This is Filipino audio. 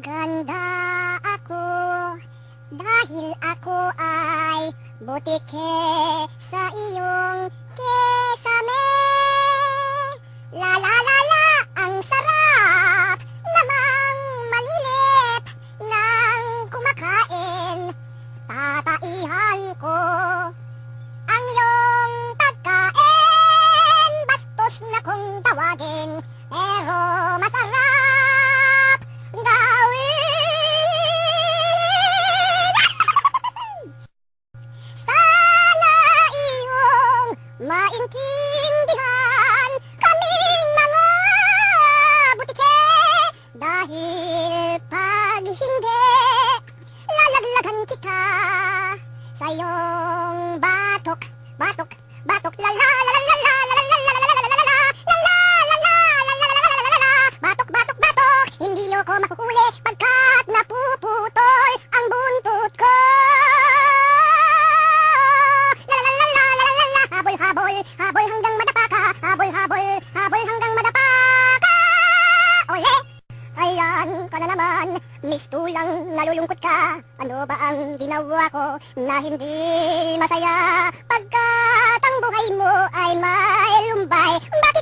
Maganda ako dahil ako ay butike sa iyong kesame. La la la la, ang sarap namang manilip ng kumakain. Tataihan ko ang iyong pagkain. Bastos na kong tawagin, pero masarap gawin. Sana iyong maintindihan kaming mga butike, dahil pag hindi, lalaglagan kita sa iyong batok, batok, batok, la la la la la la la la la la la la la batok, batok, batok. Hindi nyo ko makuhuli pagkat napuputol ang buntot ko. La la la la la la la, habol, habol, habol hanggang madapa ka. Habol, habol, habol hanggang madapa ka. Ole! Ayan ka na naman, mistulang nalulungkot ka. Ano ba ang ginawa ko na hindi masaya? Pagkat ang buhay mo ay may lumbay. Bakit